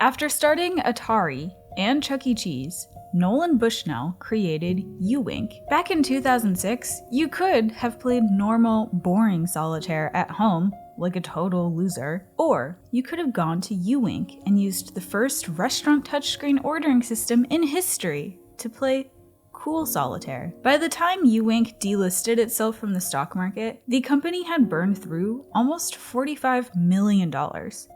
After starting Atari and Chuck E. Cheese, Nolan Bushnell created uWink. Back in 2006, you could have played normal, boring solitaire at home like a total loser, or you could have gone to uWink and used the first restaurant touchscreen ordering system in history to play cool solitaire. By the time uWink delisted itself from the stock market, the company had burned through almost $45 million.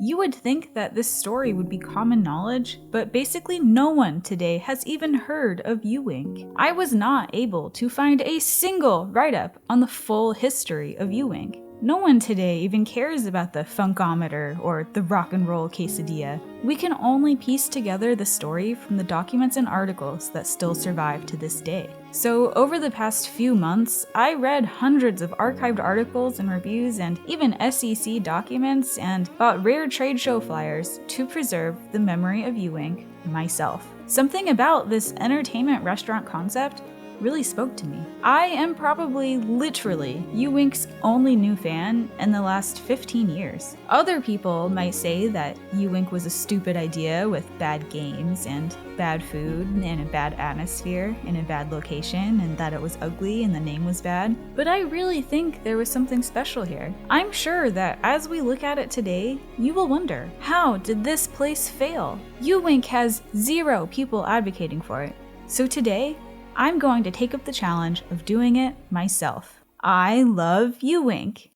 You would think that this story would be common knowledge, but basically no one today has even heard of uWink. I was not able to find a single write-up on the full history of uWink. No one today even cares about the funkometer or the rock and roll quesadilla. We can only piece together the story from the documents and articles that still survive to this day. So over the past few months, I read hundreds of archived articles and reviews and even SEC documents and bought rare trade show flyers to preserve the memory of uWink myself. Something about this entertainment restaurant concept really spoke to me. I am probably literally uWink's only new fan in the last 15 years. Other people might say that uWink was a stupid idea with bad games and bad food and a bad atmosphere in a bad location and that it was ugly and the name was bad, but I really think there was something special here. I'm sure that as we look at it today, you will wonder, how did this place fail? uWink has 0 people advocating for it. So today, I'm going to take up the challenge of doing it myself. I love uWink.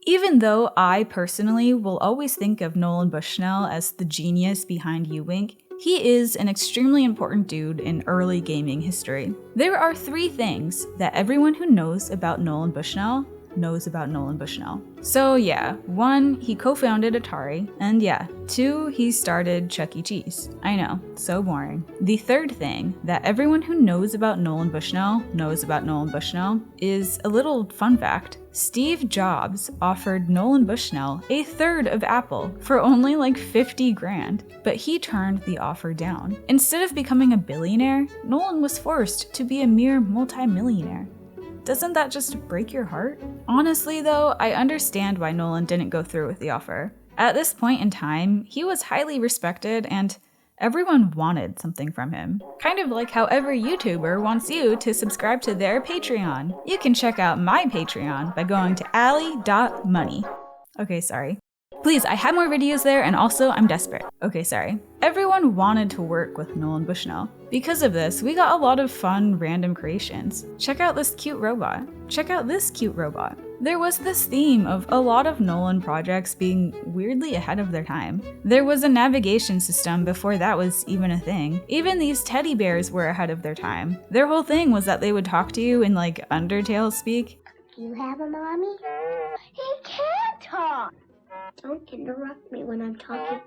Even though I personally will always think of Nolan Bushnell as the genius behind uWink, he is an extremely important dude in early gaming history. There are 3 things that everyone who knows about Nolan Bushnell knows about Nolan Bushnell. So yeah, 1, he co-founded Atari, and yeah, 2, he started Chuck E. Cheese. I know, so boring. The 3rd thing that everyone who knows about Nolan Bushnell knows about Nolan Bushnell is a little fun fact. Steve Jobs offered Nolan Bushnell a third of Apple for only like 50 grand, but he turned the offer down. Instead of becoming a billionaire, Nolan was forced to be a mere multi-millionaire. Doesn't that just break your heart? Honestly though, I understand why Nolan didn't go through with the offer. At this point in time, he was highly respected and everyone wanted something from him. Kind of like how every YouTuber wants you to subscribe to their Patreon. You can check out my Patreon by going to ally.money. Okay, sorry. Please, I have more videos there and also I'm desperate. Okay, sorry. Everyone wanted to work with Nolan Bushnell. Because of this, we got a lot of fun random creations. Check out this cute robot. Check out this cute robot. There was this theme of a lot of Nolan projects being weirdly ahead of their time. There was a navigation system before that was even a thing. Even these teddy bears were ahead of their time. Their whole thing was that they would talk to you in like Undertale speak. Do you have a mommy? He can't talk! Don't interrupt me when I'm talking.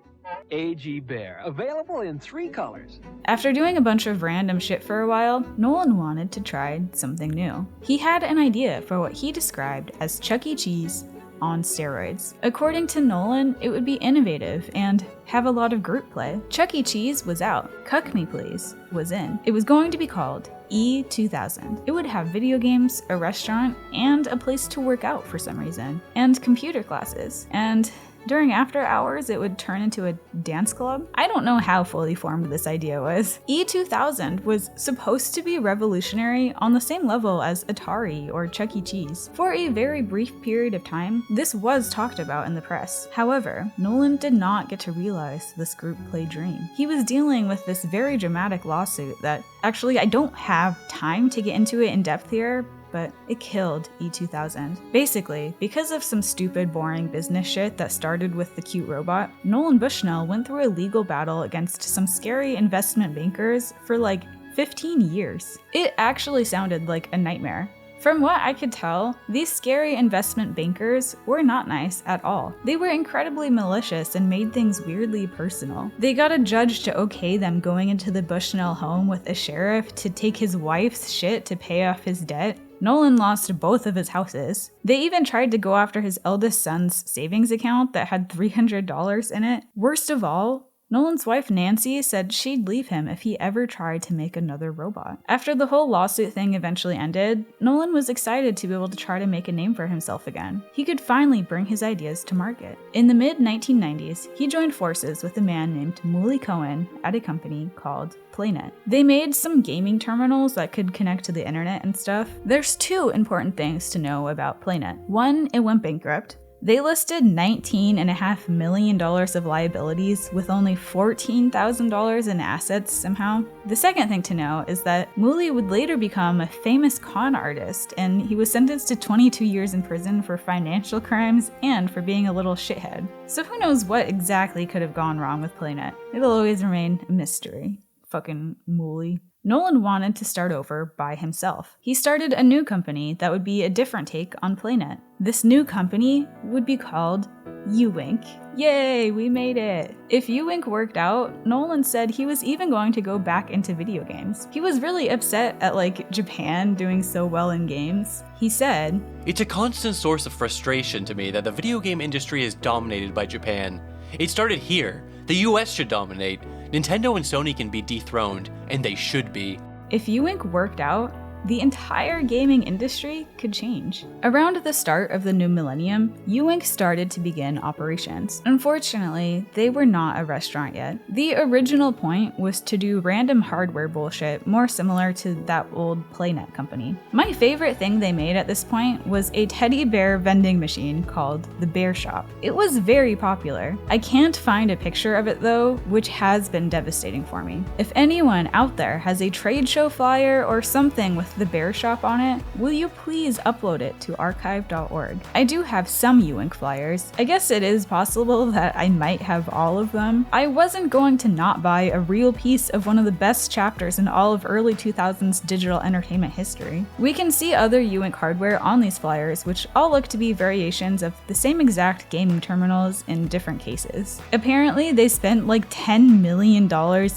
AG Bear, available in 3 colors. After doing a bunch of random shit for a while, Nolan wanted to try something new. He had an idea for what he described as Chuck E. Cheese on steroids. According to Nolan, it would be innovative and have a lot of group play. Chuck E. Cheese was out. Cuck Me Please was in. It was going to be called E2000. It would have video games, a restaurant, and a place to work out for some reason, and computer classes. And during after hours, it would turn into a dance club. I don't know how fully formed this idea was. E2000 was supposed to be revolutionary on the same level as Atari or Chuck E. Cheese. For a very brief period of time, this was talked about in the press. However, Nolan did not get to realize this group play dream. He was dealing with this very dramatic lawsuit that, actually, I don't have time to get into it in depth here, but it killed E2000. Basically, because of some stupid, boring business shit that started with the cute robot, Nolan Bushnell went through a legal battle against some scary investment bankers for like 15 years. It actually sounded like a nightmare. From what I could tell, these scary investment bankers were not nice at all. They were incredibly malicious and made things weirdly personal. They got a judge to okay them going into the Bushnell home with a sheriff to take his wife's shit to pay off his debt. Nolan lost both of his houses. They even tried to go after his eldest son's savings account that had $300 in it. Worst of all, Nolan's wife Nancy said she'd leave him if he ever tried to make another robot. After the whole lawsuit thing eventually ended, Nolan was excited to be able to try to make a name for himself again. He could finally bring his ideas to market. In the mid-1990s, he joined forces with a man named Muley Cohen at a company called PlayNet. They made some gaming terminals that could connect to the internet and stuff. There's two important things to know about PlayNet. One, it went bankrupt. They listed $19.5 million of liabilities with only $14,000 in assets somehow. The second thing to know is that Muley would later become a famous con artist, and he was sentenced to 22 years in prison for financial crimes and for being a little shithead. So who knows what exactly could have gone wrong with PlayNet? It'll always remain a mystery. Fucking Muley. Nolan wanted to start over by himself. He started a new company that would be a different take on PlayNet. This new company would be called uWink. Yay, we made it! If uWink worked out, Nolan said he was even going to go back into video games. He was really upset at Japan doing so well in games. He said, "It's a constant source of frustration to me that the video game industry is dominated by Japan. It started here. The US should dominate. Nintendo and Sony can be dethroned, and they should be." If uWink worked out, the entire gaming industry could change. Around the start of the new millennium, uWink started to begin operations. Unfortunately, they were not a restaurant yet. The original point was to do random hardware bullshit more similar to that old PlayNet company. My favorite thing they made at this point was a teddy bear vending machine called the Bear Shop. It was very popular. I can't find a picture of it though, which has been devastating for me. If anyone out there has a trade show flyer or something with the Bear Shop on it, will you please upload it to archive.org? I do have some uWink flyers. I guess it is possible that I might have all of them. I wasn't going to not buy a real piece of one of the best chapters in all of early 2000s digital entertainment history. We can see other uWink hardware on these flyers, which all look to be variations of the same exact gaming terminals in different cases. Apparently, they spent like $10 million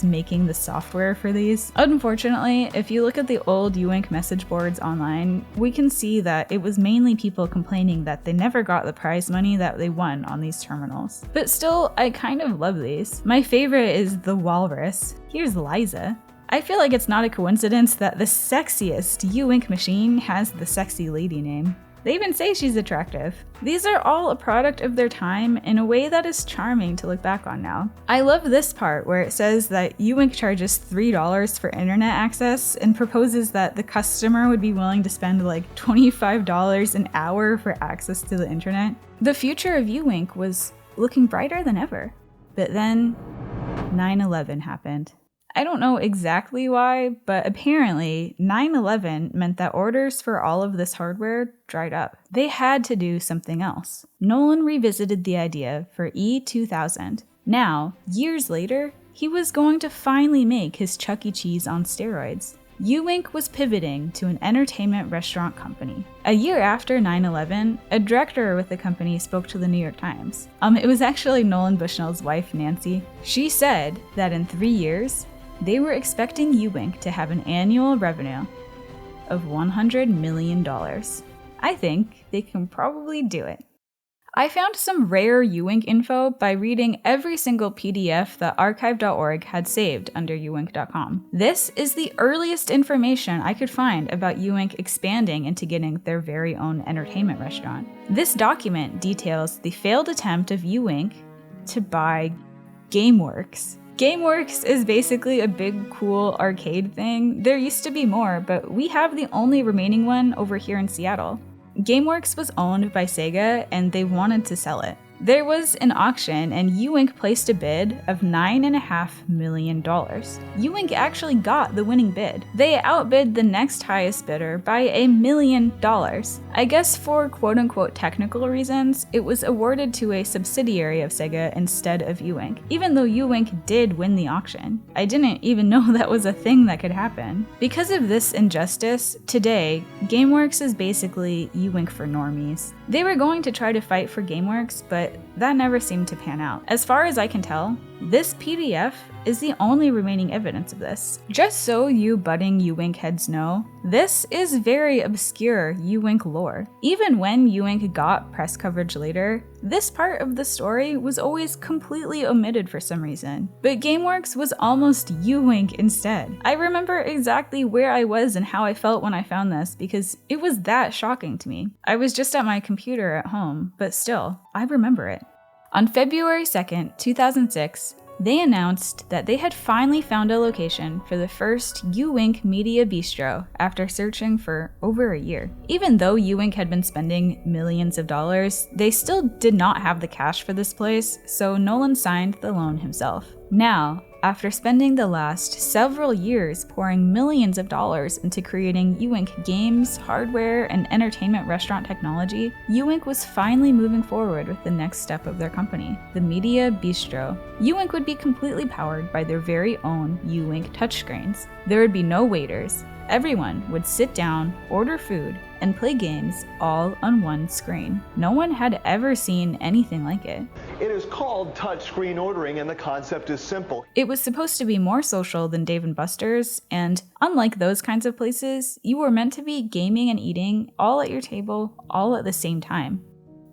making the software for these. Unfortunately, if you look at the old uWink message boards online, we can see that it was mainly people complaining that they never got the prize money that they won on these terminals. But still, I kind of love these. My favorite is the walrus. Here's Liza. I feel like it's not a coincidence that the sexiest uWink machine has the sexy lady name. They even say she's attractive. These are all a product of their time in a way that is charming to look back on now. I love this part where it says that uWink charges $3 for internet access and proposes that the customer would be willing to spend like $25 an hour for access to the internet. The future of uWink was looking brighter than ever. But then 9/11 happened. I don't know exactly why, but apparently 9/11 meant that orders for all of this hardware dried up. They had to do something else. Nolan revisited the idea for E2000. Now, years later, he was going to finally make his Chuck E. Cheese on steroids. uWink was pivoting to an entertainment restaurant company. A year after 9/11, a director with the company spoke to the New York Times. It was actually Nolan Bushnell's wife, Nancy. She said that in 3 years, they were expecting uWink to have an annual revenue of $100 million. I think they can probably do it. I found some rare uWink info by reading every single PDF that archive.org had saved under uWink.com. This is the earliest information I could find about uWink expanding into getting their very own entertainment restaurant. This document details the failed attempt of uWink to buy GameWorks. GameWorks is basically a big, cool arcade thing. There used to be more, but we have the only remaining one over here in Seattle. GameWorks was owned by Sega, and they wanted to sell it. There was an auction, and uWink placed a bid of $9.5 million. uWink actually got the winning bid. They outbid the next highest bidder by $1 million. I guess for quote-unquote technical reasons, it was awarded to a subsidiary of Sega instead of uWink, even though uWink did win the auction. I didn't even know that was a thing that could happen. Because of this injustice, today, GameWorks is basically uWink for normies. They were going to try to fight for GameWorks, but that never seemed to pan out. As far as I can tell, this PDF is the only remaining evidence of this. Just so you budding uWink heads know, this is very obscure uWink lore. Even when uWink got press coverage later, this part of the story was always completely omitted for some reason. But GameWorks was almost uWink instead. I remember exactly where I was and how I felt when I found this because it was that shocking to me. I was just at my computer at home, but still, I remember it. On February 2nd, 2006, they announced that they had finally found a location for the first uWink Media Bistro after searching for over a year. Even though uWink had been spending millions of dollars, they still did not have the cash for this place, so Nolan signed the loan himself. Now, after spending the last several years pouring millions of dollars into creating uWink games, hardware, and entertainment restaurant technology, uWink was finally moving forward with the next step of their company, the Media Bistro. uWink would be completely powered by their very own uWink touchscreens. There would be no waiters. Everyone would sit down, order food, and play games all on one screen. No one had ever seen anything like it. It is called touchscreen ordering, and the concept is simple. It was supposed to be more social than Dave & Buster's, and unlike those kinds of places, you were meant to be gaming and eating all at your table, all at the same time.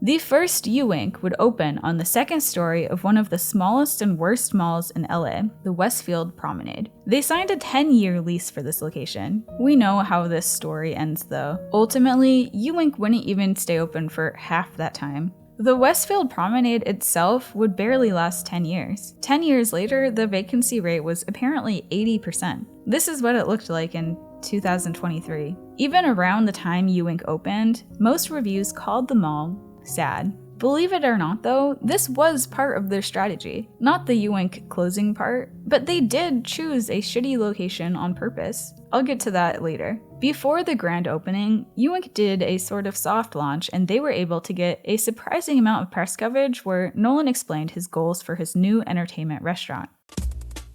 The first uWink would open on the second story of one of the smallest and worst malls in LA, the Westfield Promenade. They signed a 10-year lease for this location. We know how this story ends though. Ultimately, uWink wouldn't even stay open for half that time. The Westfield Promenade itself would barely last 10 years. 10 years later, the vacancy rate was apparently 80%. This is what it looked like in 2023. Even around the time uWink opened, most reviews called the mall sad. Believe it or not though, this was part of their strategy. Not the uWink closing part, but they did choose a shitty location on purpose. I'll get to that later. Before the grand opening, uWink did a sort of soft launch and they were able to get a surprising amount of press coverage where Nolan explained his goals for his new entertainment restaurant.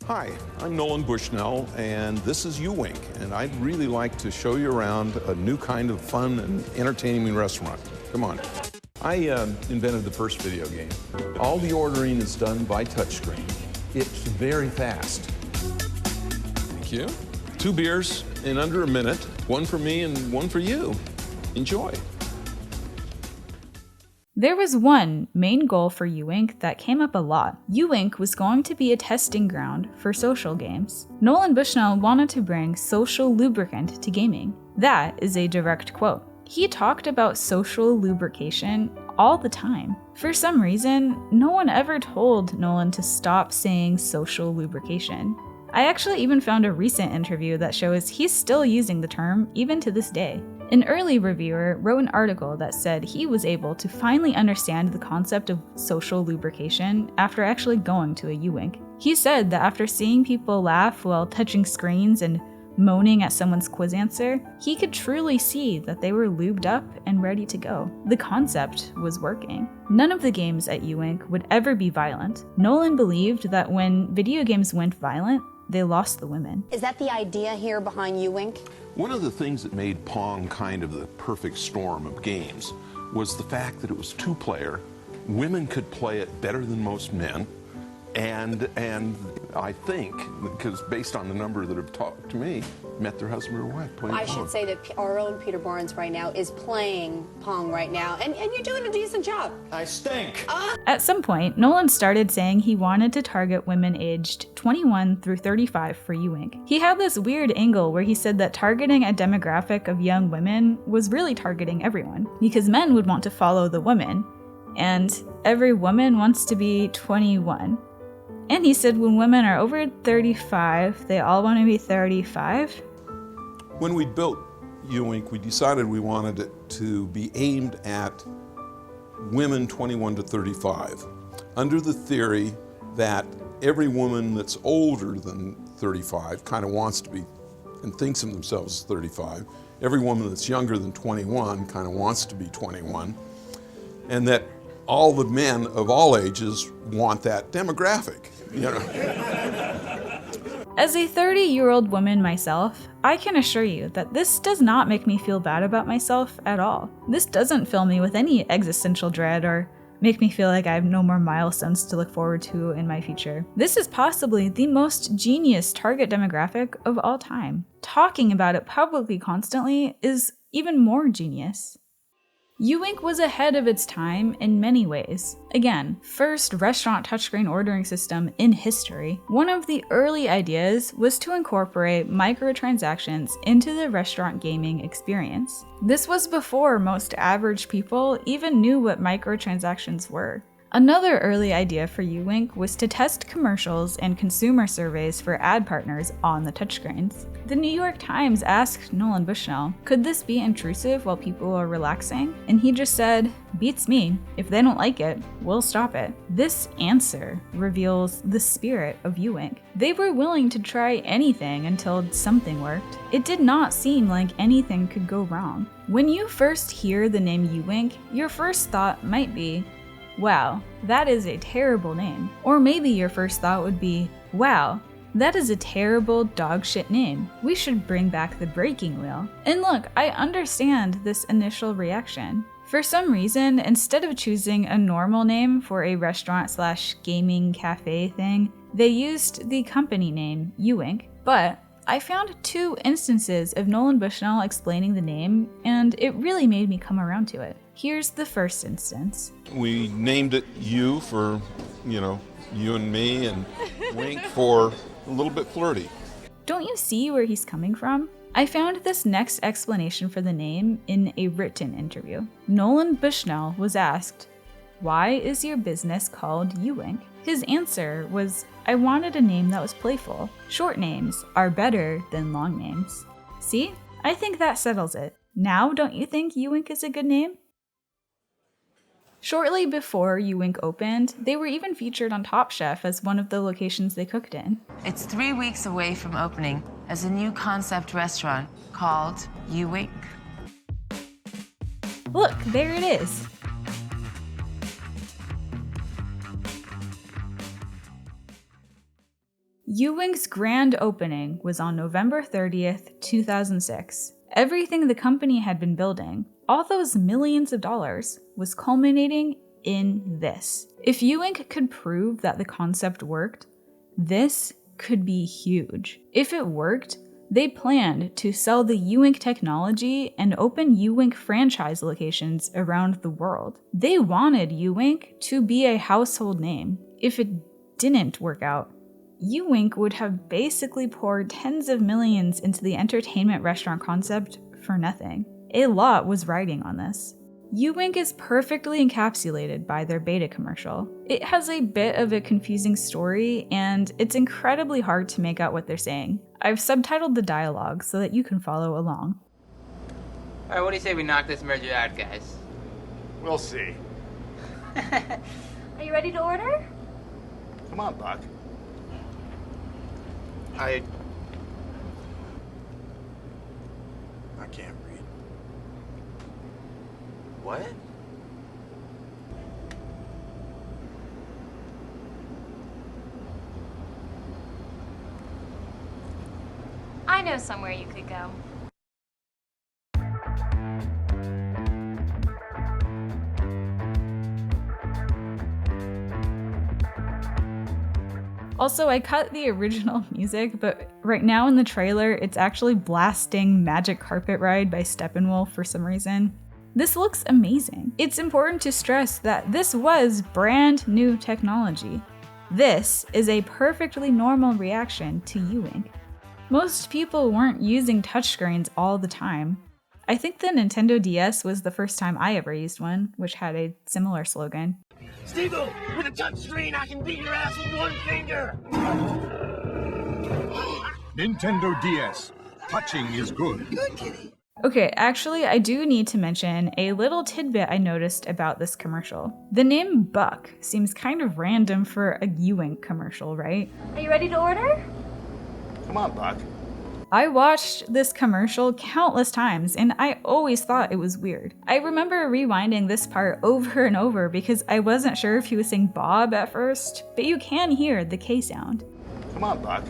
Hi, I'm Nolan Bushnell, and this is uWink, and I'd really like to show you around a new kind of fun and entertaining restaurant. Come on. I invented the first video game. All the ordering is done by touchscreen. It's very fast. Thank you. 2 beers in under a minute, 1 for me and 1 for you. Enjoy. There was one main goal for uWink that came up a lot. uWink was going to be a testing ground for social games. Nolan Bushnell wanted to bring social lubricant to gaming. That is a direct quote. He talked about social lubrication all the time. For some reason, no one ever told Nolan to stop saying social lubrication. I actually even found a recent interview that shows he's still using the term even to this day. An early reviewer wrote an article that said he was able to finally understand the concept of social lubrication after actually going to a uWink. He said that after seeing people laugh while touching screens and moaning at someone's quiz answer, he could truly see that they were lubed up and ready to go. The concept was working. None of the games at uWink would ever be violent. Nolan believed that when video games went violent, they lost the women. Is that the idea here behind uWink? One of the things that made Pong kind of the perfect storm of games was the fact that it was 2-player. Women could play it better than most men. And I think, because based on the number that have talked to me, met their husband or wife playing Pong. I should say that our own Peter Barnes right now is playing Pong right now, and you're doing a decent job. I stink. At some point, Nolan started saying he wanted to target women aged 21 through 35 for uWink. He had this weird angle where he said that targeting a demographic of young women was really targeting everyone, because men would want to follow the women, and every woman wants to be 21. And he said when women are over 35, they all want to be 35. When we built uWink, we decided we wanted it to be aimed at women 21 to 35, under the theory that every woman that's older than 35 kind of wants to be and thinks of themselves as 35. Every woman that's younger than 21 kind of wants to be 21. And that all the men of all ages want that demographic, you know. As a 30-year-old woman myself, I can assure you that this does not make me feel bad about myself at all. This doesn't fill me with any existential dread or make me feel like I have no more milestones to look forward to in my future. This is possibly the most genius target demographic of all time. Talking about it publicly constantly is even more genius. uWink was ahead of its time in many ways. Again, first restaurant touchscreen ordering system in history. One of the early ideas was to incorporate microtransactions into the restaurant gaming experience. This was before most average people even knew what microtransactions were. Another early idea for uWink was to test commercials and consumer surveys for ad partners on the touchscreens. The New York Times asked Nolan Bushnell, could this be intrusive while people are relaxing? And he just said, beats me. If they don't like it, we'll stop it. This answer reveals the spirit of uWink. They were willing to try anything until something worked. It did not seem like anything could go wrong. When you first hear the name uWink, your first thought might be, wow, that is a terrible name. Or maybe your first thought would be, wow, that is a terrible dogshit name. We should bring back the breaking wheel. And look, I understand this initial reaction. For some reason, instead of choosing a normal name for a restaurant/gaming cafe thing, they used the company name uWink. But I found 2 instances of Nolan Bushnell explaining the name, and it really made me come around to it. Here's the first instance. We named it U for, you and me, and Wink for a little bit flirty. Don't you see where he's coming from? I found this next explanation for the name in a written interview. Nolan Bushnell was asked, why is your business called uWink? His answer was, I wanted a name that was playful. Short names are better than long names. See? I think that settles it. Now, don't you think uWink is a good name? Shortly before uWink opened, they were even featured on Top Chef as one of the locations they cooked in. It's 3 weeks away from opening as a new concept restaurant called uWink. Look, there it is. uWink's grand opening was on November 30th, 2006. Everything the company had been building, all those millions of dollars, was culminating in this. If uWink could prove that the concept worked, this could be huge. If it worked, they planned to sell the uWink technology and open uWink franchise locations around the world. They wanted uWink to be a household name. If it didn't work out, uWink would have basically poured tens of millions into the entertainment restaurant concept for nothing. A lot was riding on this. uWink is perfectly encapsulated by their beta commercial. It has a bit of a confusing story, and it's incredibly hard to make out what they're saying. I've subtitled the dialogue so that you can follow along. Alright, what do you say we knock this merger out, guys? We'll see. Are you ready to order? Come on, Buck. I can't read. What? I know somewhere you could go. Also, I cut the original music, but right now in the trailer, it's actually blasting Magic Carpet Ride by Steppenwolf for some reason. This looks amazing. It's important to stress that this was brand new technology. This is a perfectly normal reaction to uWink. Most people weren't using touchscreens all the time. I think the Nintendo DS was the first time I ever used one, which had a similar slogan. Steve-O, with a touchscreen, I can beat your ass with one finger! Nintendo DS. Touching is good. Good kitty. Okay, actually, I do need to mention a little tidbit I noticed about this commercial. The name Buck seems kind of random for a uWink commercial, right? Are you ready to order? Come on, Buck. I watched this commercial countless times, and I always thought it was weird. I remember rewinding this part over and over because I wasn't sure if he was saying Bob at first, but you can hear the K sound. Come on, Buck.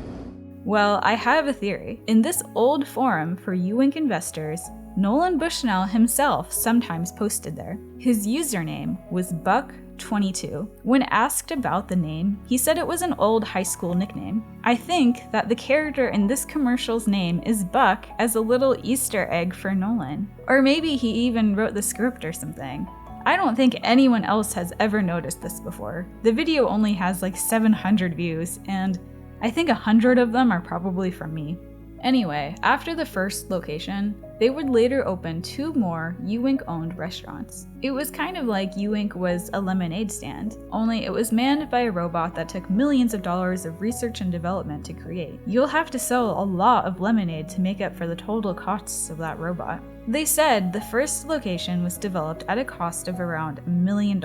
Well, I have a theory. In this old forum for uWink investors, Nolan Bushnell himself sometimes posted there. His username was Buck 22. When asked about the name, he said it was an old high school nickname. I think that the character in this commercial's name is Buck as a little Easter egg for Nolan. Or maybe he even wrote the script or something. I don't think anyone else has ever noticed this before. The video only has like 700 views, and I think 100 of them are probably from me. Anyway, after the first location, they would later open 2 more uWink-owned restaurants. It was kind of like uWink was a lemonade stand, only it was manned by a robot that took millions of dollars of research and development to create. You'll have to sell a lot of lemonade to make up for the total costs of that robot. They said the first location was developed at a cost of around $1 million,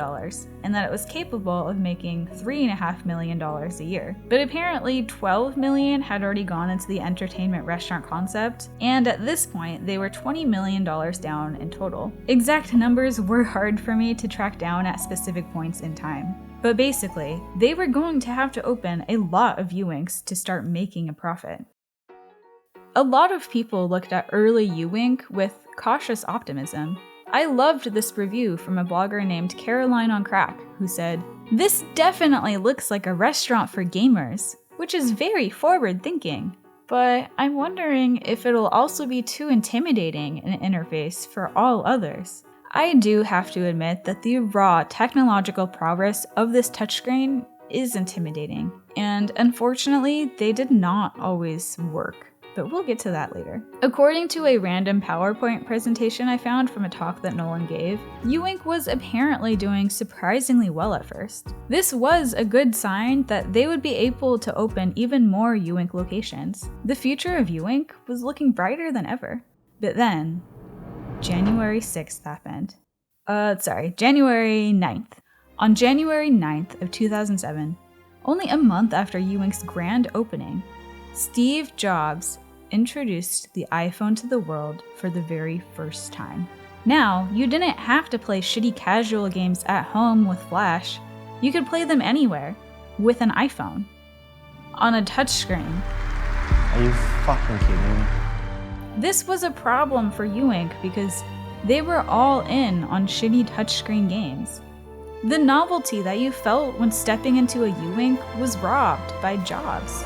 and that it was capable of making $3.5 million a year. But apparently $12 million had already gone into the entertainment restaurant concept, and at this point they were $20 million down in total. Exact numbers were hard for me to track down at specific points in time. But basically, they were going to have to open a lot of uWinks to start making a profit. A lot of people looked at early uWink with cautious optimism. I loved this review from a blogger named Caroline on Crack, who said, "This definitely looks like a restaurant for gamers, which is very forward-thinking. But I'm wondering if it'll also be too intimidating an interface for all others." I do have to admit that the raw technological progress of this touchscreen is intimidating, and unfortunately, they did not always work. But we'll get to that later. According to a random PowerPoint presentation I found from a talk that Nolan gave, uWink was apparently doing surprisingly well at first. This was a good sign that they would be able to open even more uWink locations. The future of uWink was looking brighter than ever. But then, January 6th happened. January 9th. On January 9th of 2007, only a month after uWink's grand opening, Steve Jobs introduced the iPhone to the world for the very first time. Now, you didn't have to play shitty casual games at home with Flash. You could play them anywhere, with an iPhone. On a touchscreen. Are you fucking kidding me? This was a problem for uWink because they were all in on shitty touchscreen games. The novelty that you felt when stepping into a uWink was robbed by Jobs.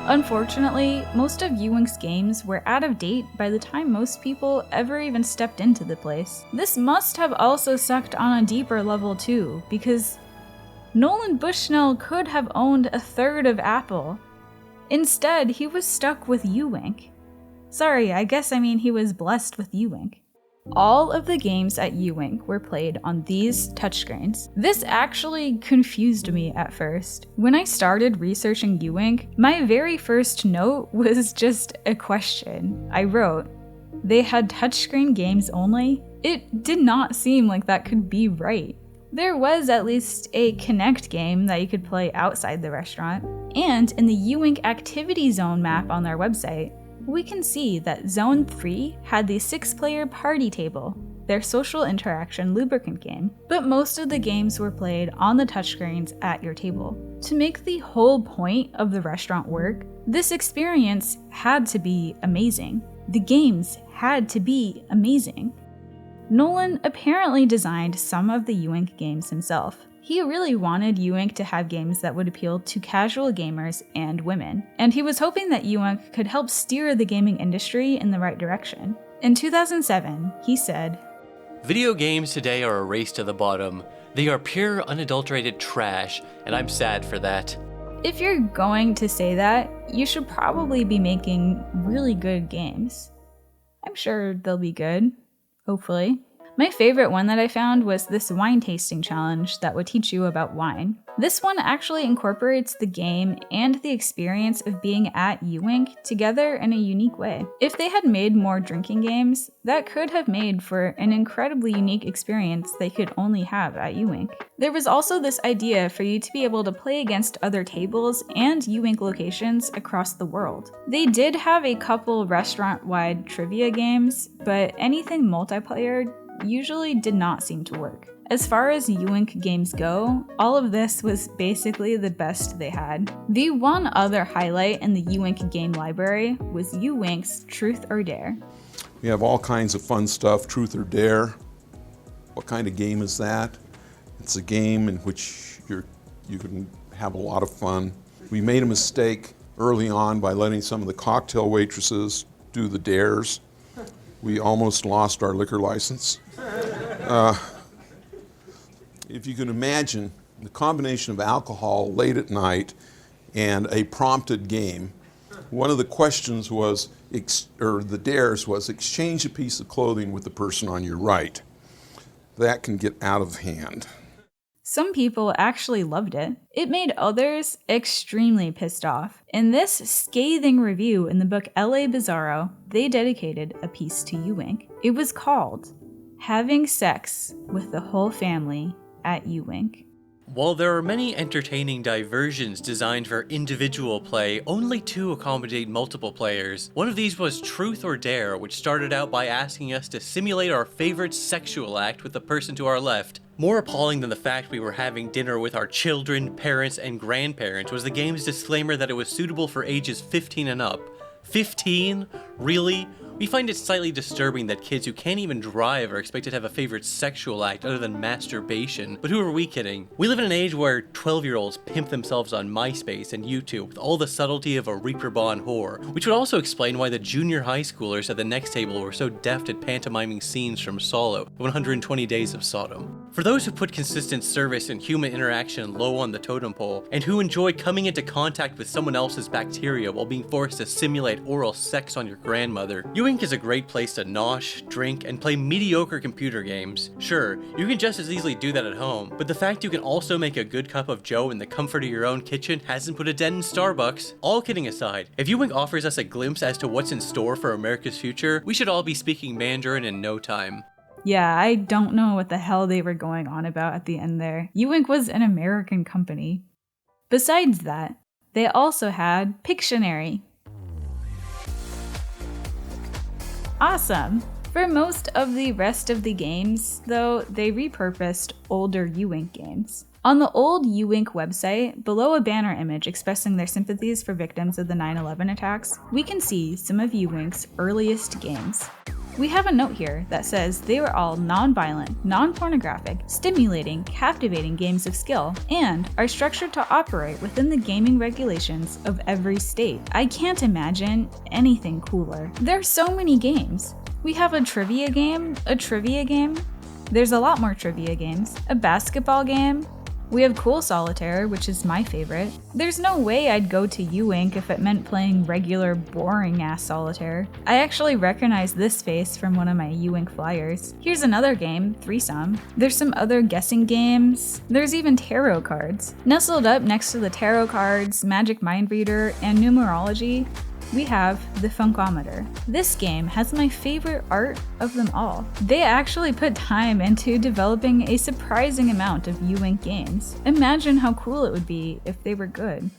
Unfortunately, most of uWink's games were out of date by the time most people ever even stepped into the place. This must have also sucked on a deeper level too, because Nolan Bushnell could have owned a third of Apple. Instead, he was stuck with uWink. Sorry, I guess I mean he was blessed with uWink. All of the games at uWink were played on these touchscreens. This actually confused me at first. When I started researching uWink, my very first note was just a question. I wrote, "They had touchscreen games only?" It did not seem like that could be right. There was at least a Connect game that you could play outside the restaurant, and in the uWink Activity Zone map on their website, we can see that Zone 3 had the 6-player party table, their social interaction lubricant game, but most of the games were played on the touchscreens at your table. To make the whole point of the restaurant work, this experience had to be amazing. The games had to be amazing. Nolan apparently designed some of the uWink games himself. He really wanted uWink to have games that would appeal to casual gamers and women, and he was hoping that uWink could help steer the gaming industry in the right direction. In 2007, he said, "Video games today are a race to the bottom. They are pure, unadulterated trash, and I'm sad for that." If you're going to say that, you should probably be making really good games. I'm sure they'll be good, hopefully. My favorite one that I found was this wine tasting challenge that would teach you about wine. This one actually incorporates the game and the experience of being at uWink together in a unique way. If they had made more drinking games, that could have made for an incredibly unique experience they could only have at uWink. There was also this idea for you to be able to play against other tables and uWink locations across the world. They did have a couple restaurant-wide trivia games, but anything multiplayer usually did not seem to work. As far as uWink games go, all of this was basically the best they had. The one other highlight in the uWink game library was uWink's Truth or Dare. We have all kinds of fun stuff, Truth or Dare. What kind of game is that? It's a game in which you can have a lot of fun. We made a mistake early on by letting some of the cocktail waitresses do the dares. We almost lost our liquor license. If you can imagine the combination of alcohol late at night and a prompted game, one of the questions was, or the dares was, exchange a piece of clothing with the person on your right. That can get out of hand. Some people actually loved it. It made others extremely pissed off. In this scathing review in the book LA Bizarro, they dedicated a piece to uWink. It was called Having Sex with the Whole Family at uWink. While there are many entertaining diversions designed for individual play, only two accommodate multiple players. One of these was Truth or Dare, which started out by asking us to simulate our favorite sexual act with the person to our left. More appalling than the fact we were having dinner with our children, parents, and grandparents was the game's disclaimer that it was suitable for ages 15 and up. 15? Really? We find it slightly disturbing that kids who can't even drive are expected to have a favorite sexual act other than masturbation. But who are we kidding? We live in an age where 12-year-olds pimp themselves on MySpace and YouTube with all the subtlety of a Reaper-born whore, which would also explain why the junior high schoolers at the next table were so deft at pantomiming scenes from Solo, 120 Days of Sodom. For those who put consistent service and human interaction low on the totem pole, and who enjoy coming into contact with someone else's bacteria while being forced to simulate oral sex on your grandmother, uWink is a great place to nosh, drink, and play mediocre computer games. Sure, you can just as easily do that at home, but the fact you can also make a good cup of joe in the comfort of your own kitchen hasn't put a dent in Starbucks. All kidding aside, if uWink offers us a glimpse as to what's in store for America's future, we should all be speaking Mandarin in no time. Yeah, I don't know what the hell they were going on about at the end there. uWink was an American company. Besides that, they also had Pictionary. Awesome! For most of the rest of the games, though, they repurposed older uWink games. On the old uWink website, below a banner image expressing their sympathies for victims of the 9/11 attacks, we can see some of uWink's earliest games. We have a note here that says they were all non-violent, non-pornographic, stimulating, captivating games of skill, and are structured to operate within the gaming regulations of every state. I can't imagine anything cooler. There's so many games. We have a trivia game, there's a lot more trivia games, a basketball game, we have Cool Solitaire, which is my favorite. There's no way I'd go to uWink if it meant playing regular, boring-ass solitaire. I actually recognize this face from one of my uWink flyers. Here's another game, Threesome. There's some other guessing games. There's even tarot cards. Nestled up next to the tarot cards, Magic Mind Reader, and numerology, we have the Funkometer. This game has my favorite art of them all. They actually put time into developing a surprising amount of uWink games. Imagine how cool it would be if they were good.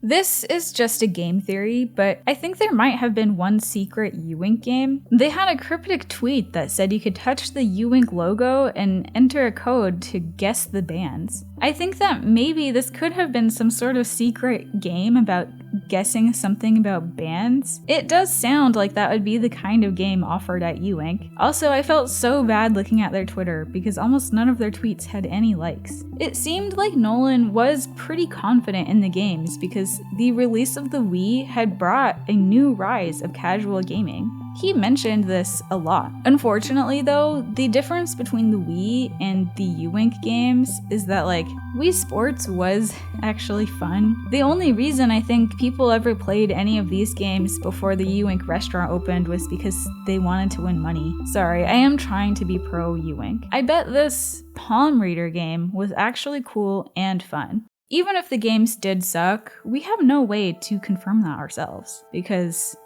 This is just a game theory, but I think there might have been one secret uWink game. They had a cryptic tweet that said you could touch the uWink logo and enter a code to guess the bands. I think that maybe this could have been some sort of secret game about guessing something about bands. It does sound like that would be the kind of game offered at uWink. Also, I felt so bad looking at their Twitter because almost none of their tweets had any likes. It seemed like Nolan was pretty confident in the games because the release of the Wii had brought a new rise of casual gaming. He mentioned this a lot. Unfortunately though, the difference between the Wii and the uWink games is that Wii Sports was actually fun. The only reason I think people ever played any of these games before the uWink restaurant opened was because they wanted to win money. Sorry, I am trying to be pro uWink. I bet this palm reader game was actually cool and fun. Even if the games did suck, we have no way to confirm that ourselves, because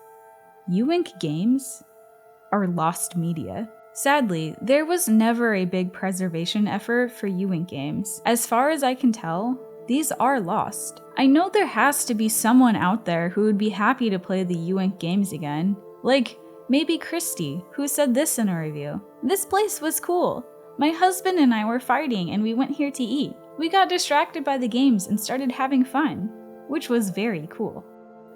uWink games are lost media. Sadly, there was never a big preservation effort for uWink games. As far as I can tell, these are lost. I know there has to be someone out there who would be happy to play the uWink games again. Like, maybe Christy, who said this in a review. "This place was cool. My husband and I were fighting and we went here to eat. We got distracted by the games and started having fun, which was very cool."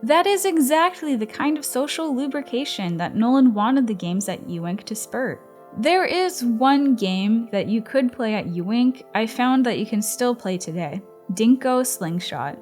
That is exactly the kind of social lubrication that Nolan wanted the games at uWink to spurt. There is one game that you could play at uWink I found that you can still play today. Dinko Slingshot.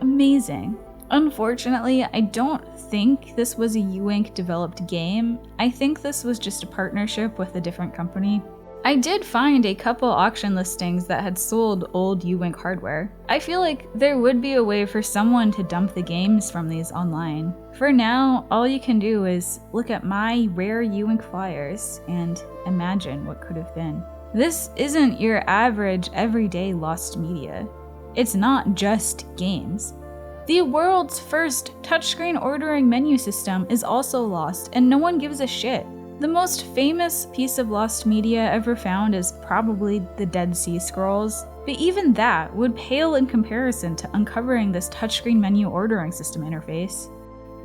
Amazing. Unfortunately, I don't think this was a uWink developed game. I think this was just a partnership with a different company. I did find a couple auction listings that had sold old uWink hardware. I feel like there would be a way for someone to dump the games from these online. For now, all you can do is look at my rare uWink flyers and imagine what could have been. This isn't your average everyday lost media. It's not just games. The world's first touchscreen ordering menu system is also lost, and no one gives a shit. The most famous piece of lost media ever found is probably the Dead Sea Scrolls, but even that would pale in comparison to uncovering this touchscreen menu ordering system interface.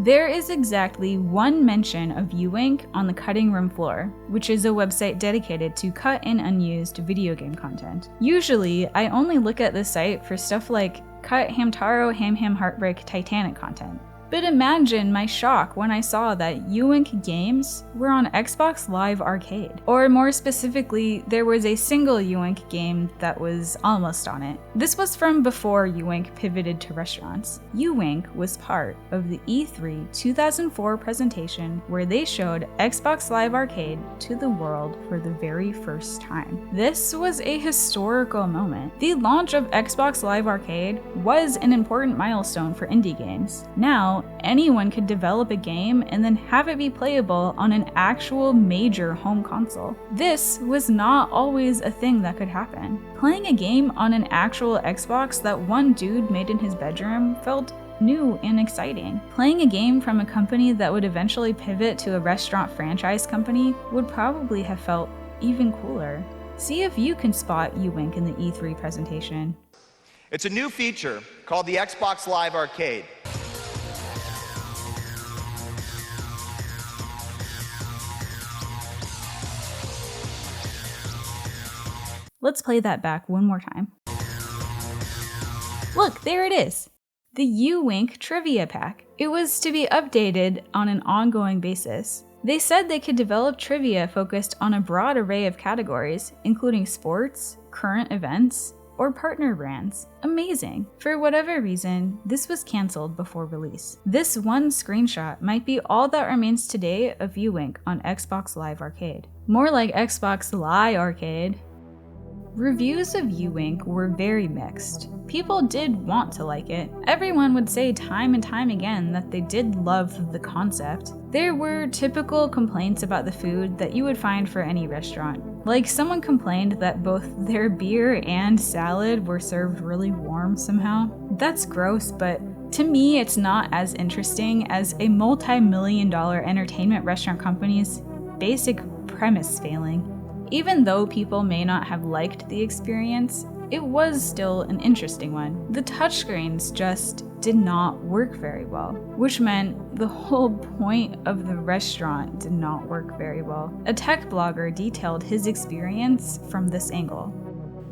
There is exactly one mention of uWink on the cutting room floor, which is a website dedicated to cut and unused video game content. Usually, I only look at this site for stuff like cut Hamtaro Ham Ham Heartbreak Titanic content. But imagine my shock when I saw that uWink games were on Xbox Live Arcade. Or more specifically, there was a single uWink game that was almost on it. This was from before uWink pivoted to restaurants. uWink was part of the E3 2004 presentation where they showed Xbox Live Arcade to the world for the very first time. This was a historical moment. The launch of Xbox Live Arcade was an important milestone for indie games. Now, anyone could develop a game and then have it be playable on an actual major home console. This was not always a thing that could happen. Playing a game on an actual Xbox that one dude made in his bedroom felt new and exciting. Playing a game from a company that would eventually pivot to a restaurant franchise company would probably have felt even cooler. See if you can spot uWink in the E3 presentation. It's a new feature called the Xbox Live Arcade. Let's play that back one more time. Look, there it is! The uWink Trivia Pack. It was to be updated on an ongoing basis. They said they could develop trivia focused on a broad array of categories, including sports, current events, or partner brands. Amazing. For whatever reason, this was cancelled before release. This one screenshot might be all that remains today of uWink on Xbox Live Arcade. More like Xbox Live Arcade. Reviews of uWink were very mixed. People did want to like it. Everyone would say time and time again that they did love the concept. There were typical complaints about the food that you would find for any restaurant. Like someone complained that both their beer and salad were served really warm somehow. That's gross, but to me it's not as interesting as a multi-million-dollar entertainment restaurant company's basic premise failing. Even though people may not have liked the experience, it was still an interesting one. The touchscreens just did not work very well, which meant the whole point of the restaurant did not work very well. A tech blogger detailed his experience from this angle.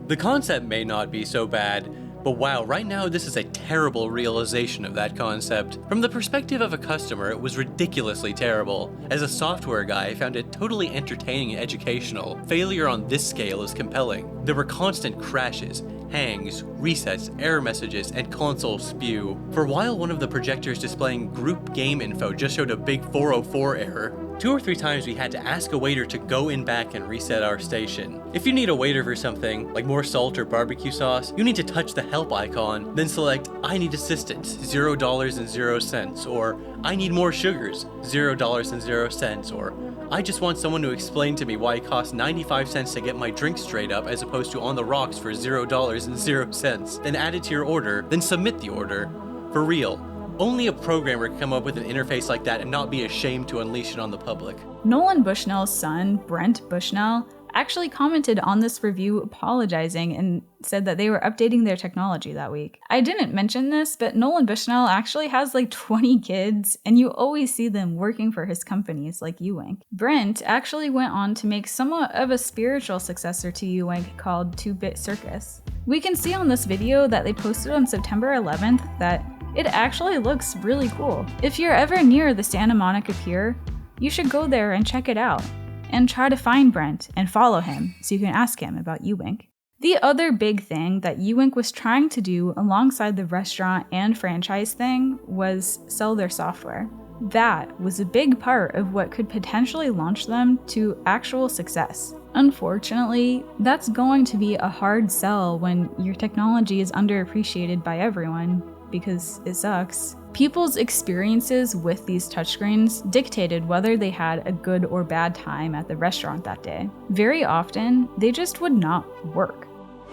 The concept may not be so bad, but wow, right now this is a terrible realization of that concept. From the perspective of a customer, it was ridiculously terrible. As a software guy, I found it totally entertaining and educational. Failure on this scale is compelling. There were constant crashes, hangs, resets, error messages, and console spew. For a while, one of the projectors displaying group game info just showed a big 404 error. 2 or 3 times we had to ask a waiter to go in back and reset our station. If you need a waiter for something, like more salt or barbecue sauce, you need to touch the help icon, then select I need assistance, $0.00, or I need more sugars, $0.00, or I just want someone to explain to me why it costs 95 cents to get my drink straight up as opposed to on the rocks for $0.00. Then add it to your order, then submit the order. For real. Only a programmer can come up with an interface like that and not be ashamed to unleash it on the public. Nolan Bushnell's son, Brent Bushnell, actually commented on this review apologizing and said that they were updating their technology that week. I didn't mention this, but Nolan Bushnell actually has like 20 kids, and you always see them working for his companies like uWink. Brent actually went on to make somewhat of a spiritual successor to uWink called 2-Bit Circus. We can see on this video that they posted on September 11th that it actually looks really cool. If you're ever near the Santa Monica Pier, you should go there and check it out, and try to find Brent and follow him so you can ask him about uWink. The other big thing that uWink was trying to do alongside the restaurant and franchise thing was sell their software. That was a big part of what could potentially launch them to actual success. Unfortunately, that's going to be a hard sell when your technology is underappreciated by everyone, because it sucks. People's experiences with these touchscreens dictated whether they had a good or bad time at the restaurant that day. Very often, they just would not work.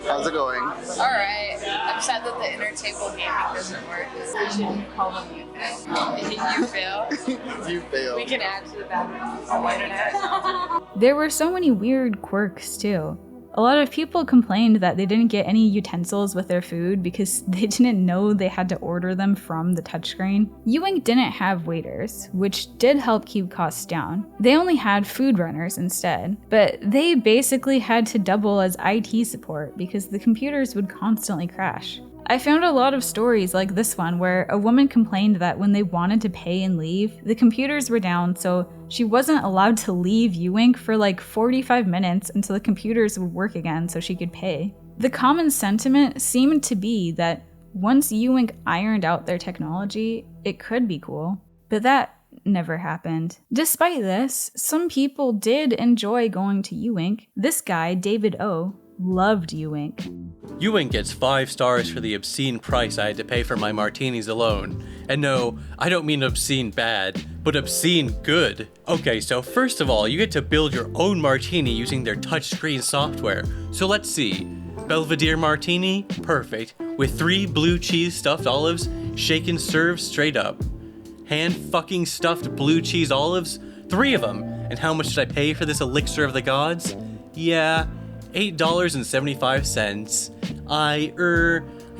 How's it going? Alright. I'm sad that the inner-table gaming doesn't work. We should call them you fail. You fail? You fail. We can add to the bathroom on the internet. There were so many weird quirks too. A lot of people complained that they didn't get any utensils with their food because they didn't know they had to order them from the touchscreen. uWink didn't have waiters, which did help keep costs down. They only had food runners instead, but they basically had to double as IT support because the computers would constantly crash. I found a lot of stories like this one where a woman complained that when they wanted to pay and leave, the computers were down, so she wasn't allowed to leave uWink for like 45 minutes until the computers would work again so she could pay. The common sentiment seemed to be that once uWink ironed out their technology, it could be cool. But that never happened. Despite this, some people did enjoy going to uWink. This guy, David O., loved uWink. uWink gets 5 stars for the obscene price I had to pay for my martinis alone. And no, I don't mean obscene bad, but obscene good. Okay, so first of all, you get to build your own martini using their touchscreen software. So let's see. Belvedere martini? Perfect. With 3 blue cheese stuffed olives, shaken served straight up. Hand fucking stuffed blue cheese olives? 3 of them. And how much did I pay for this elixir of the gods? Yeah, $8.75. I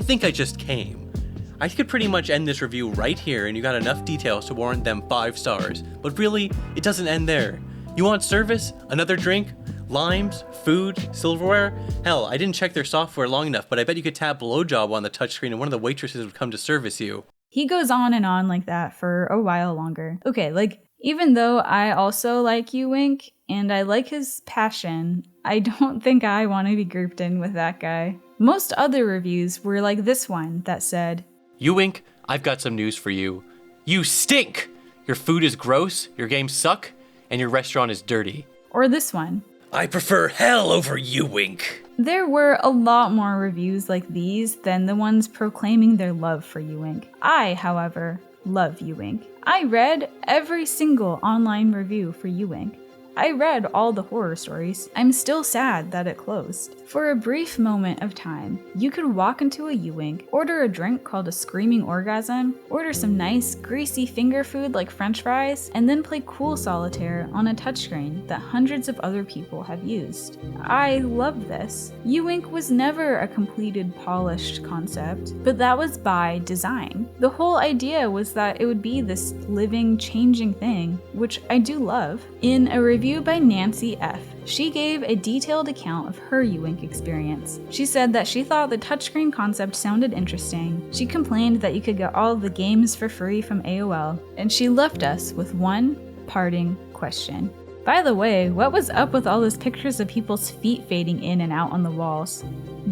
think I just came. I could pretty much end this review right here and you got enough details to warrant them 5 stars. But really, it doesn't end there. You want service? Another drink? Limes? Food? Silverware? Hell, I didn't check their software long enough, but I bet you could tap blowjob on the touchscreen and one of the waitresses would come to service you. He goes on and on like that for a while longer. Okay, like, even though I also like uWink, and I like his passion, I don't think I want to be grouped in with that guy. Most other reviews were like this one that said, uWink, I've got some news for you. You stink! Your food is gross, your games suck, and your restaurant is dirty. Or this one, I prefer hell over uWink. There were a lot more reviews like these than the ones proclaiming their love for uWink. I, however, love uWink. I read every single online review for uWink. I read all the horror stories. I'm still sad that it closed. For a brief moment of time, you could walk into a uWink, order a drink called a screaming orgasm, order some nice, greasy finger food like french fries, and then play cool solitaire on a touchscreen that hundreds of other people have used. I love this. uWink was never a completed, polished concept, but that was by design. The whole idea was that it would be this living, changing thing, which I do love. In a review by Nancy F., she gave a detailed account of her uWink experience. She said that she thought the touchscreen concept sounded interesting. She complained that you could get all the games for free from AOL, and she left us with one parting question. By the way, what was up with all those pictures of people's feet fading in and out on the walls?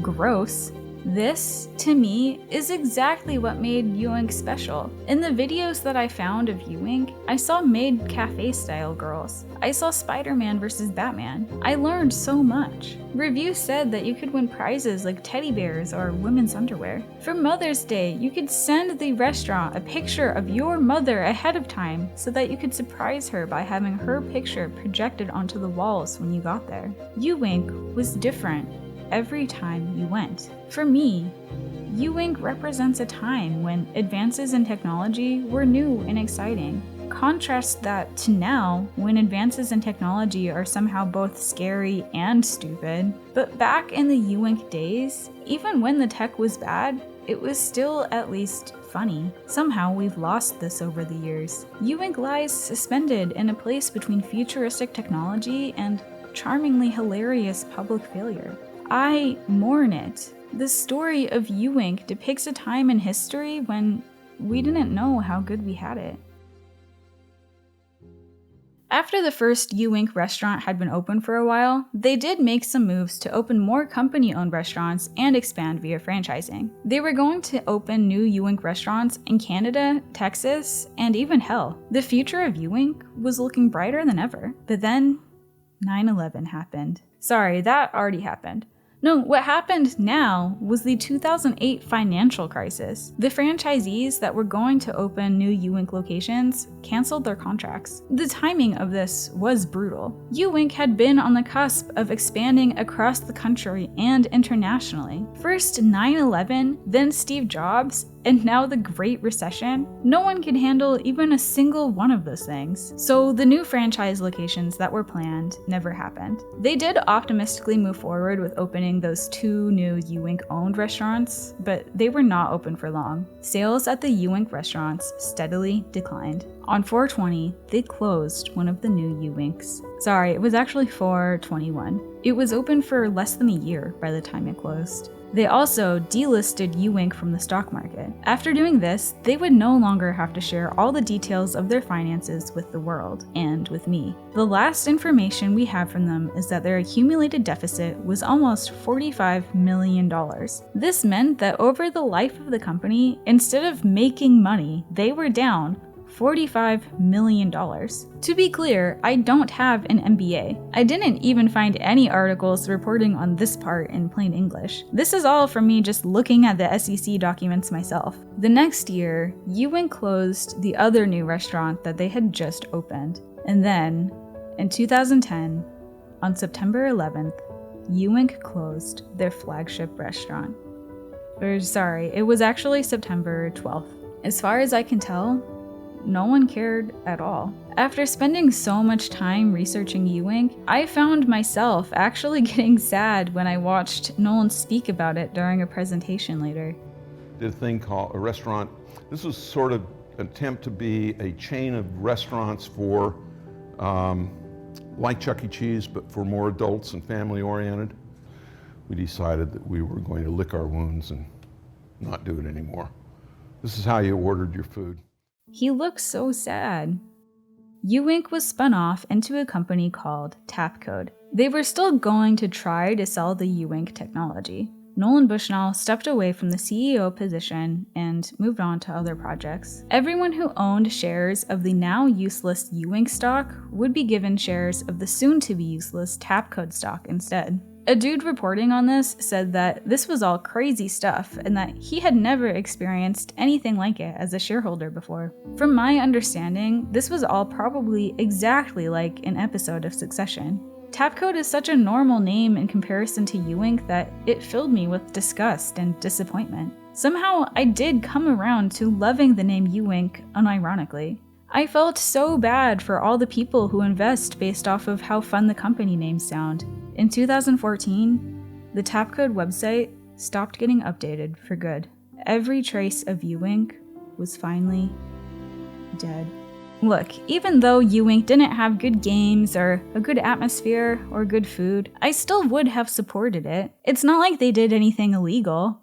Gross. This, to me, is exactly what made uWink special. In the videos that I found of uWink, I saw maid cafe-style girls. I saw Spider-Man vs. Batman. I learned so much. Reviews said that you could win prizes like teddy bears or women's underwear. For Mother's Day, you could send the restaurant a picture of your mother ahead of time so that you could surprise her by having her picture projected onto the walls when you got there. uWink was different every time you went. For me, uWink represents a time when advances in technology were new and exciting. contrast that to now, when advances in technology are somehow both scary and stupid. But back in the uWink days, even when the tech was bad, it was still at least funny. Somehow we've lost this over the years. uWink lies suspended in a place between futuristic technology and charmingly hilarious public failure. I mourn it. The story of uWink depicts a time in history when we didn't know how good we had it. After the first uWink restaurant had been open for a while, they did make some moves to open more company-owned restaurants and expand via franchising. They were going to open new uWink restaurants in Canada, Texas, and even hell. The future of uWink was looking brighter than ever. But then 9/11 happened. Sorry, that already happened. No, what happened now was the 2008 financial crisis. The franchisees that were going to open new uWink locations canceled their contracts. The timing of this was brutal. uWink had been on the cusp of expanding across the country and internationally. First 9/11, then Steve Jobs, and now the Great Recession. No one could handle even a single one of those things. So the new franchise locations that were planned never happened. They did optimistically move forward with opening those 2 new uWink owned restaurants, but they were not open for long. Sales at the uWink restaurants steadily declined. On 4/20, they closed one of the new uWinks. Sorry, it was actually 4/21. It was open for less than a year by the time it closed. They also delisted uWink from the stock market. After doing this, they would no longer have to share all the details of their finances with the world, and with me. The last information we have from them is that their accumulated deficit was almost $45 million. This meant that over the life of the company, instead of making money, they were down $45 million. To be clear, I don't have an MBA. I didn't even find any articles reporting on this part in plain English. This is all from me just looking at the SEC documents myself. The next year, uWink closed the other new restaurant that they had just opened. And then, in 2010, on September 11th, uWink closed their flagship restaurant. Sorry, it was actually September 12th. As far as I can tell, no one cared at all. After spending so much time researching uWink, I found myself actually getting sad when I watched Nolan speak about it during a presentation later. Did a thing called a restaurant. This was sort of an attempt to be a chain of restaurants for, like Chuck E. Cheese, but for more adults and family oriented. We decided that we were going to lick our wounds and not do it anymore. This is how you ordered your food. He looks so sad. uWink was spun off into a company called Tapcode. They were still going to try to sell the uWink technology. Nolan Bushnell stepped away from the CEO position and moved on to other projects. Everyone who owned shares of the now useless uWink stock would be given shares of the soon-to-be useless Tapcode stock instead. A dude reporting on this said that this was all crazy stuff and that he had never experienced anything like it as a shareholder before. From my understanding, this was all probably exactly like an episode of Recession. Tapcode is such a normal name in comparison to uWink that it filled me with disgust and disappointment. Somehow, I did come around to loving the name uWink unironically. I felt so bad for all the people who invest based off of how fun the company names sound. In 2014, the Tapcode website stopped getting updated for good. Every trace of uWink was finally dead. Look, even though uWink didn't have good games or a good atmosphere or good food, I still would have supported it. It's not like they did anything illegal.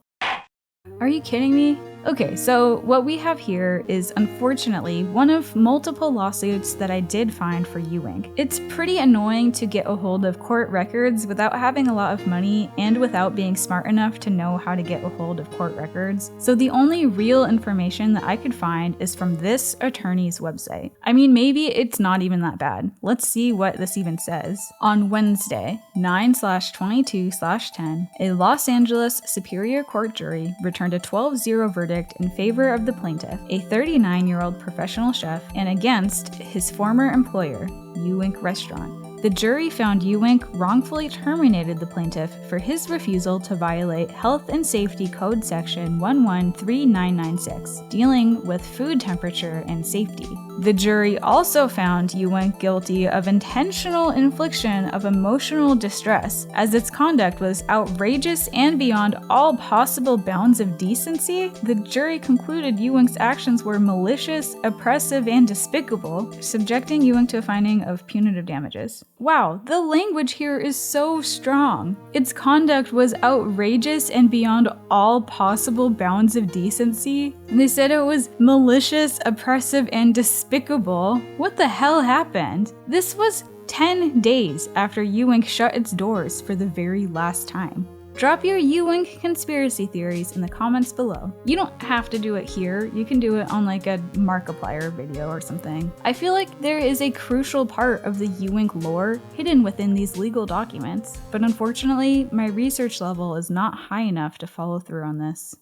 Are you kidding me? Okay, so what we have here is unfortunately one of multiple lawsuits that I did find for uWink. It's pretty annoying to get a hold of court records without having a lot of money and without being smart enough to know how to get a hold of court records. So the only real information that I could find is from this attorney's website. I mean, maybe it's not even that bad. Let's see what this even says. On Wednesday, 9/22/10, a Los Angeles Superior Court jury returned a 12-0 verdict in favor of the plaintiff, a 39-year-old professional chef, and against his former employer, uWink Restaurant. The jury found uWink wrongfully terminated the plaintiff for his refusal to violate Health and Safety Code Section 113996, dealing with food temperature and safety. The jury also found uWink guilty of intentional infliction of emotional distress, as its conduct was outrageous and beyond all possible bounds of decency. The jury concluded uWink's actions were malicious, oppressive, and despicable, subjecting uWink to a finding of punitive damages. Wow, the language here is so strong. Its conduct was outrageous and beyond all possible bounds of decency. And they said it was malicious, oppressive, and despicable. What the hell happened? This was 10 days after uWink shut its doors for the very last time. Drop your uWink conspiracy theories in the comments below. You don't have to do it here, you can do it on like a Markiplier video or something. I feel like there is a crucial part of the uWink lore hidden within these legal documents, but unfortunately, my research level is not high enough to follow through on this.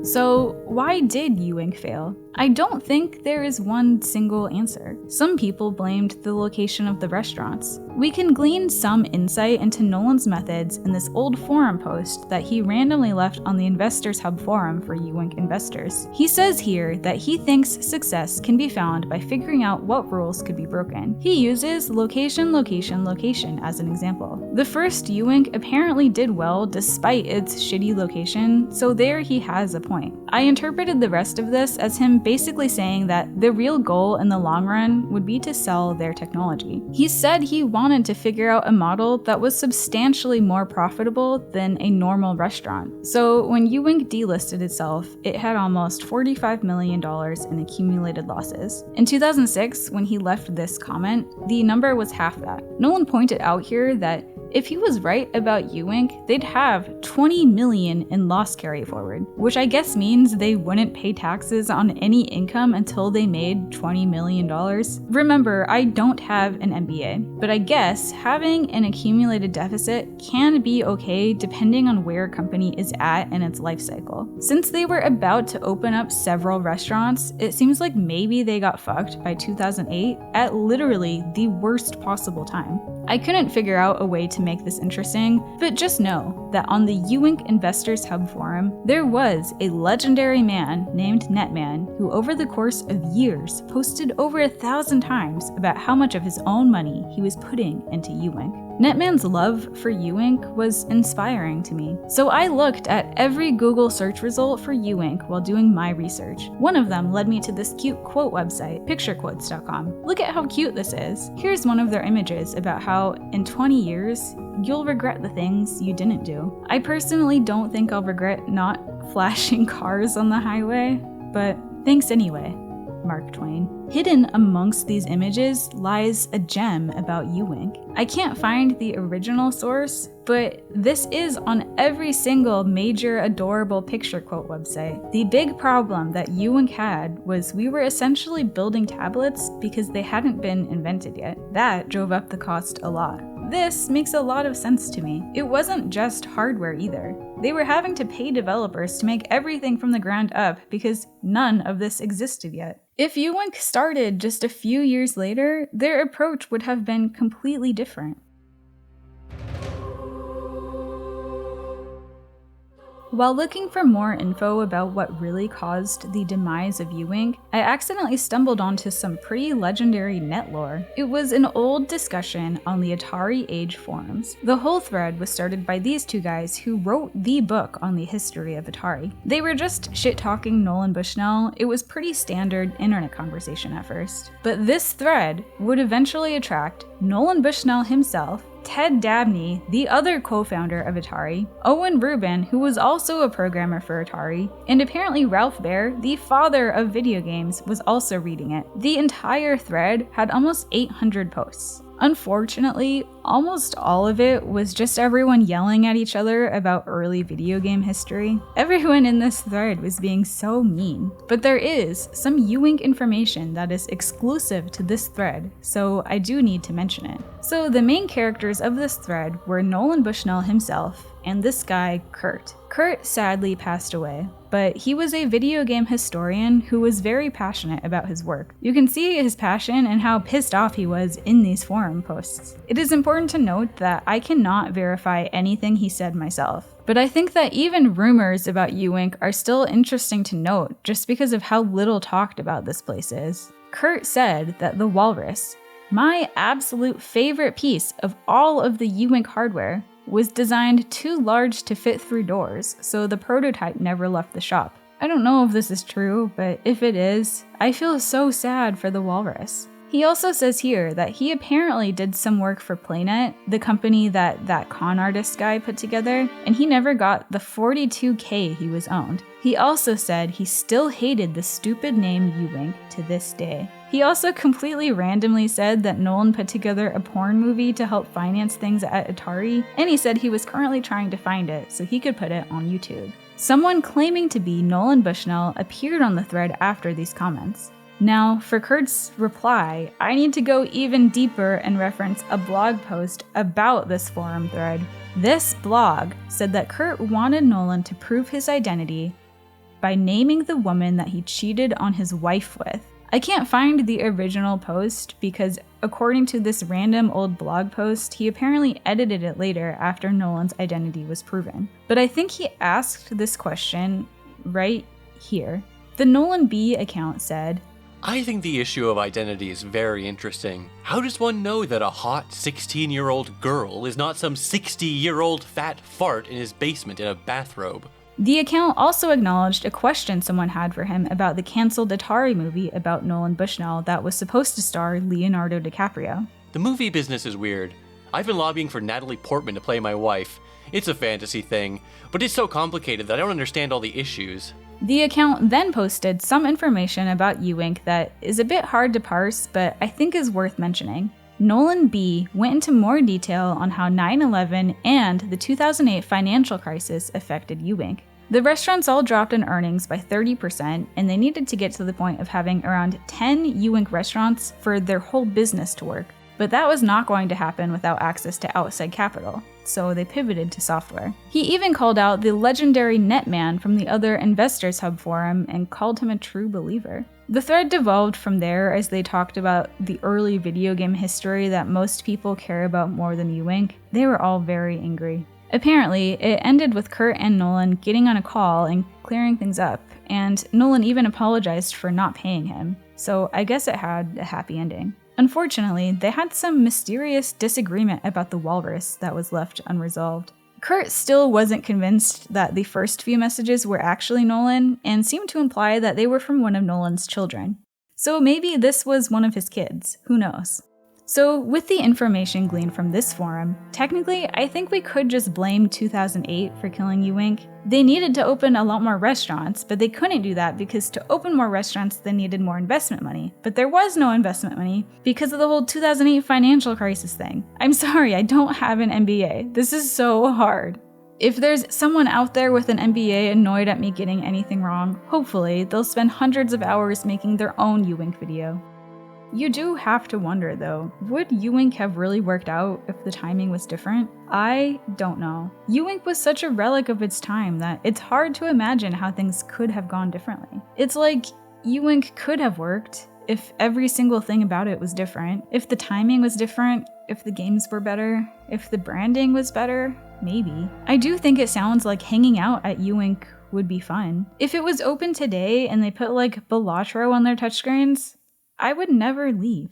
So why did uWink fail? I don't think there is one single answer. Some people blamed the location of the restaurants. We can glean some insight into Nolan's methods in this old forum post that he randomly left on the Investors Hub forum for uWink investors. He says here that he thinks success can be found by figuring out what rules could be broken. He uses location, location, location as an example. The first uWink apparently did well despite its shitty location, so there he has a point. I interpreted the rest of this as him basically saying that the real goal in the long run would be to sell their technology. He said he wanted to figure out a model that was substantially more profitable than a normal restaurant. So when uWink delisted itself, it had almost $45 million in accumulated losses. In 2006, when he left this comment, the number was half that. Nolan pointed out here that if he was right about uWink, they'd have $20 million in loss carry forward, which I guess means they wouldn't pay taxes on any income until they made $20 million. Remember, I don't have an MBA, but I guess having an accumulated deficit can be okay depending on where a company is at in its life cycle. Since they were about to open up several restaurants, it seems like maybe they got fucked by 2008 at literally the worst possible time. I couldn't figure out a way to make this interesting, but just know that on the uWink Investors Hub forum, there was a legendary man named Netman who over the course of years posted over 1,000 times about how much of his own money he was putting into uWink. Netman's love for uWink was inspiring to me, so I looked at every Google search result for uWink while doing my research. One of them led me to this cute quote website, picturequotes.com. Look at how cute this is. Here's one of their images about how in 20 years, you'll regret the things you didn't do. I personally don't think I'll regret not flashing cars on the highway, but thanks anyway, Mark Twain. Hidden amongst these images lies a gem about uWink. I can't find the original source, but this is on every single major adorable picture quote website. The big problem that uWink had was we were essentially building tablets because they hadn't been invented yet. That drove up the cost a lot. This makes a lot of sense to me. It wasn't just hardware either. They were having to pay developers to make everything from the ground up because none of this existed yet. If uWink started just a few years later, their approach would have been completely different. While looking for more info about what really caused the demise of uWink, I accidentally stumbled onto some pretty legendary net lore. It was an old discussion on the AtariAge forums. The whole thread was started by these two guys who wrote the book on the history of Atari. They were just shit-talking Nolan Bushnell. It was pretty standard internet conversation at first. But this thread would eventually attract Nolan Bushnell himself, Ted Dabney, the other co-founder of Atari, Owen Rubin, who was also a programmer for Atari, and apparently Ralph Baer, the father of video games, was also reading it. The entire thread had almost 800 posts. Unfortunately, almost all of it was just everyone yelling at each other about early video game history. Everyone in this thread was being so mean. But there is some uWink information that is exclusive to this thread, so I do need to mention it. So the main characters of this thread were Nolan Bushnell himself and this guy, Kurt. Kurt sadly passed away, but he was a video game historian who was very passionate about his work. You can see his passion and how pissed off he was in these forum posts. It is important to note that I cannot verify anything he said myself, but I think that even rumors about uWink are still interesting to note just because of how little talked about this place is. Kurt said that the Walrus, my absolute favorite piece of all of the uWink hardware, was designed too large to fit through doors, so the prototype never left the shop. I don't know if this is true, but if it is, I feel so sad for the Walrus. He also says here that he apparently did some work for PlayNet, the company that con artist guy put together, and he never got the $42K he was owed. He also said he still hated the stupid name uWink to this day. He also completely randomly said that Nolan put together a porn movie to help finance things at Atari, and he said he was currently trying to find it so he could put it on YouTube. Someone claiming to be Nolan Bushnell appeared on the thread after these comments. Now, for Kurt's reply, I need to go even deeper and reference a blog post about this forum thread. This blog said that Kurt wanted Nolan to prove his identity by naming the woman that he cheated on his wife with. I can't find the original post because, according to this random old blog post, he apparently edited it later after Nolan's identity was proven. But I think he asked this question right here. The Nolan B account said, I think the issue of identity is very interesting. How does one know that a hot 16-year-old girl is not some 60-year-old fat fart in his basement in a bathrobe? The account also acknowledged a question someone had for him about the cancelled Atari movie about Nolan Bushnell that was supposed to star Leonardo DiCaprio. The movie business is weird. I've been lobbying for Natalie Portman to play my wife. It's a fantasy thing, but it's so complicated that I don't understand all the issues. The account then posted some information about uWink that is a bit hard to parse, but I think is worth mentioning. Nolan B went into more detail on how 9/11 and the 2008 financial crisis affected uWink. The restaurants all dropped in earnings by 30%, and they needed to get to the point of having around 10 uWink restaurants for their whole business to work. But that was not going to happen without access to outside capital, so they pivoted to software. He even called out the legendary Netman from the other Investors Hub forum and called him a true believer. The thread devolved from there as they talked about the early video game history that most people care about more than uWink. They were all very angry. Apparently, it ended with Kurt and Nolan getting on a call and clearing things up, and Nolan even apologized for not paying him, so I guess it had a happy ending. Unfortunately, they had some mysterious disagreement about the Walrus that was left unresolved. Kurt still wasn't convinced that the first few messages were actually Nolan, and seemed to imply that they were from one of Nolan's children. So maybe this was one of his kids, who knows? So with the information gleaned from this forum, technically I think we could just blame 2008 for killing uWink. They needed to open a lot more restaurants, but they couldn't do that because to open more restaurants they needed more investment money. But there was no investment money because of the whole 2008 financial crisis thing. I'm sorry, I don't have an MBA. This is so hard. If there's someone out there with an MBA annoyed at me getting anything wrong, hopefully they'll spend hundreds of hours making their own uWink video. You do have to wonder though, would uWink have really worked out if the timing was different? I don't know. uWink was such a relic of its time that it's hard to imagine how things could have gone differently. It's like uWink could have worked if every single thing about it was different, if the timing was different, if the games were better, if the branding was better, maybe. I do think it sounds like hanging out at uWink would be fun. If it was open today and they put like Balatro on their touchscreens, I would never leave.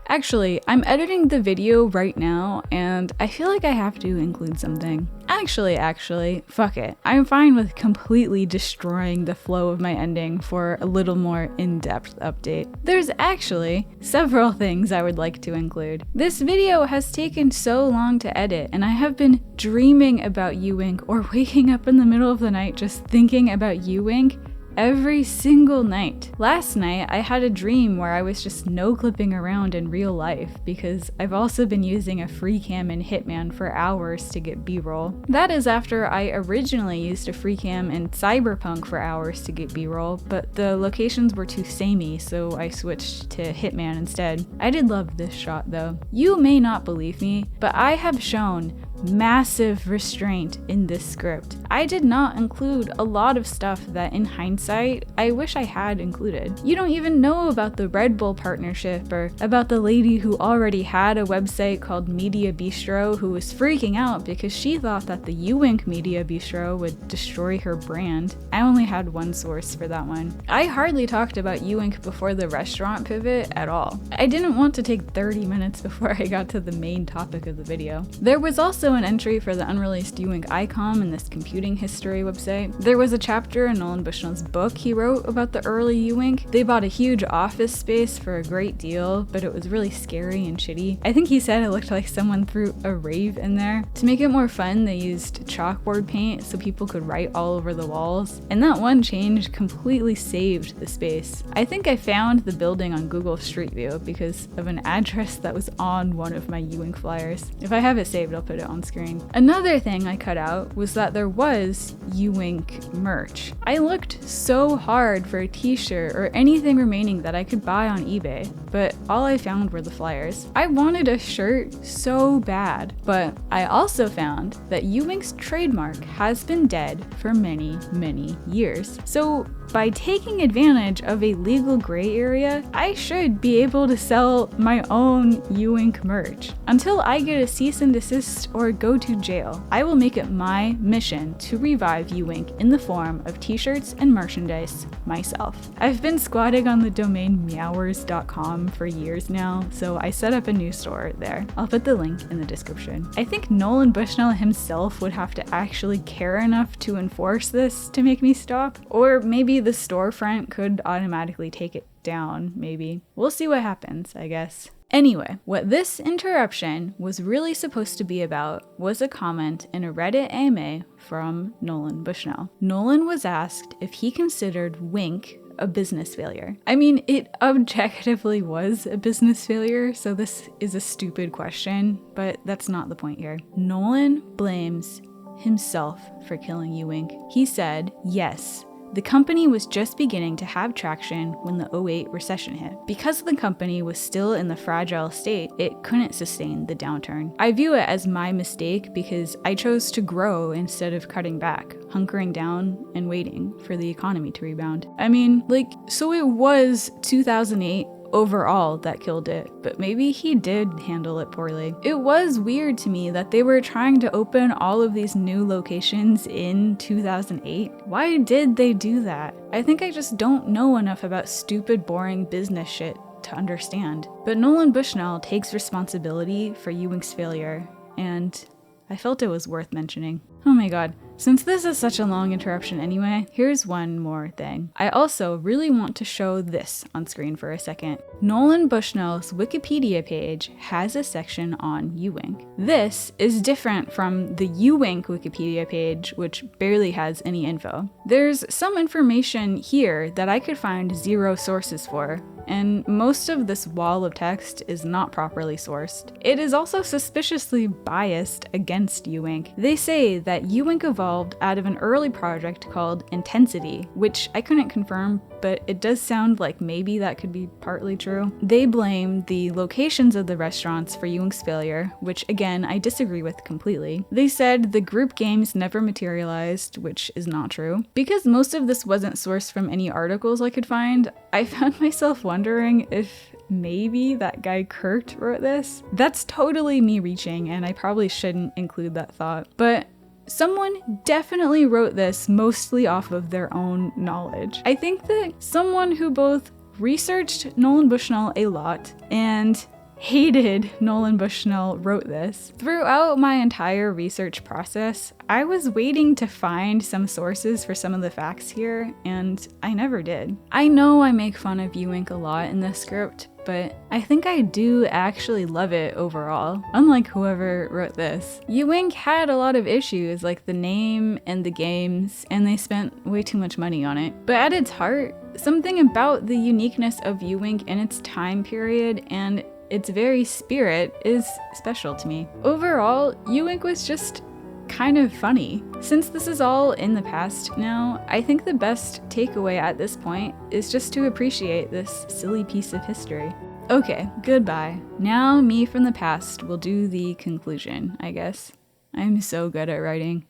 Actually, I'm editing the video right now, and I feel like I have to include something. Actually, fuck it. I'm fine with completely destroying the flow of my ending for a little more in-depth update. There's actually several things I would like to include. This video has taken so long to edit, and I have been dreaming about uWink or waking up in the middle of the night just thinking about uWink every single night. Last night, I had a dream where I was just no-clipping around in real life because I've also been using a free cam in Hitman for hours to get B-roll. That is after I originally used a free cam in Cyberpunk for hours to get B-roll, but the locations were too samey, so I switched to Hitman instead. I did love this shot though. You may not believe me, but I have shown massive restraint in this script. I did not include a lot of stuff that in hindsight, I wish I had included. You don't even know about the Red Bull partnership or about the lady who already had a website called Media Bistro who was freaking out because she thought that the uWink Media Bistro would destroy her brand. I only had one source for that one. I hardly talked about uWink before the restaurant pivot at all. I didn't want to take 30 minutes before I got to the main topic of the video. There was also an entry for the unreleased uWink ICOM in this computing history website. There was a chapter in Nolan Bushnell's book he wrote about the early uWink. They bought a huge office space for a great deal, but it was really scary and shitty. I think he said it looked like someone threw a rave in there. To make it more fun, they used chalkboard paint so people could write all over the walls, and that one change completely saved the space. I think I found the building on Google Street View because of an address that was on one of my uWink flyers. If I have it saved, I'll put it on screen. Another thing I cut out was that there was uWink merch. I looked so hard for a t-shirt or anything remaining that I could buy on eBay, but all I found were the flyers. I wanted a shirt so bad, but I also found that uWink's trademark has been dead for many, many years. So by taking advantage of a legal gray area, I should be able to sell my own uWink merch. Until I get a cease and desist or go to jail, I will make it my mission to revive uWink in the form of t-shirts and merchandise myself. I've been squatting on the domain meowers.com for years now, so I set up a new store there. I'll put the link in the description. I think Nolan Bushnell himself would have to actually care enough to enforce this to make me stop, or maybe the storefront could automatically take it down, maybe. We'll see what happens, I guess. Anyway, what this interruption was really supposed to be about was a comment in a Reddit AMA from Nolan Bushnell. Nolan was asked if he considered Wink a business failure. I mean, it objectively was a business failure, so this is a stupid question, but that's not the point here. Nolan blames himself for killing uWink. He said, yes, the company was just beginning to have traction when the 2008 recession hit. Because the company was still in the fragile state, it couldn't sustain the downturn. I view it as my mistake because I chose to grow instead of cutting back, hunkering down and waiting for the economy to rebound. I mean, so it was 2008 overall that killed it, but maybe he did handle it poorly. It was weird to me that they were trying to open all of these new locations in 2008. Why did they do that? I think I just don't know enough about stupid, boring business shit to understand. But Nolan Bushnell takes responsibility for uWink's failure, and I felt it was worth mentioning. Oh my god. Since this is such a long interruption anyway, here's one more thing. I also really want to show this on screen for a second. Nolan Bushnell's Wikipedia page has a section on uWink. This is different from the uWink Wikipedia page, which barely has any info. There's some information here that I could find zero sources for, and most of this wall of text is not properly sourced. It is also suspiciously biased against uWink. They say that uWink evolved out of an early project called Intensity, which I couldn't confirm, but it does sound like maybe that could be partly true. They blame the locations of the restaurants for uWink's failure, which again, I disagree with completely. They said the group games never materialized, which is not true. Because most of this wasn't sourced from any articles I could find, I found myself wondering if maybe that guy Kurt wrote this. That's totally me reaching, and I probably shouldn't include that thought. But someone definitely wrote this mostly off of their own knowledge. I think that someone who both researched Nolan Bushnell a lot and hated Nolan Bushnell wrote this. Throughout my entire research process, I was waiting to find some sources for some of the facts here, and I never did. I know I make fun of uWink a lot in this script, but I think I do actually love it overall, unlike whoever wrote this. uWink had a lot of issues, like the name and the games, and they spent way too much money on it. But at its heart, something about the uniqueness of uWink in its time period and its very spirit is special to me. Overall, uWink was just kind of funny. Since this is all in the past now, I think the best takeaway at this point is just to appreciate this silly piece of history. Okay, goodbye. Now me from the past will do the conclusion, I guess. I'm so good at writing.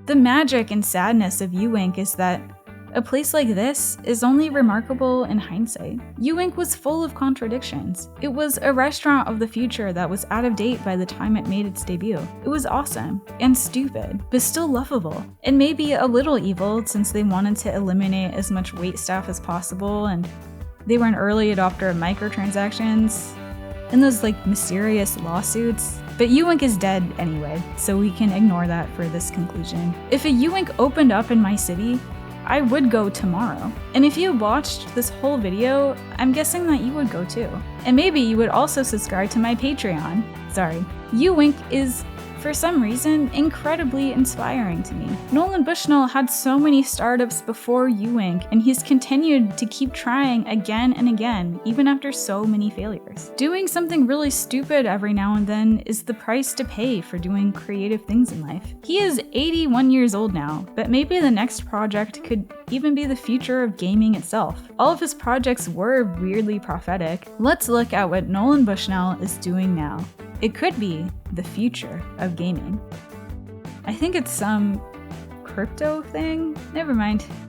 The magic and sadness of uWink is that a place like this is only remarkable in hindsight. uWink was full of contradictions. It was a restaurant of the future that was out of date by the time it made its debut. It was awesome and stupid, but still lovable. And maybe a little evil since they wanted to eliminate as much waitstaff as possible, and they were an early adopter of microtransactions and those mysterious lawsuits. But uWink is dead anyway, so we can ignore that for this conclusion. If a uWink opened up in my city, I would go tomorrow. And if you watched this whole video, I'm guessing that you would go too. And maybe you would also subscribe to my Patreon. Sorry. uWink is, for some reason, incredibly inspiring to me. Nolan Bushnell had so many startups before uWink, and he's continued to keep trying again and again, even after so many failures. Doing something really stupid every now and then is the price to pay for doing creative things in life. He is 81 years old now, but maybe the next project could even be the future of gaming itself. All of his projects were weirdly prophetic. Let's look at what Nolan Bushnell is doing now. It could be the future of gaming. I think it's some crypto thing? Never mind.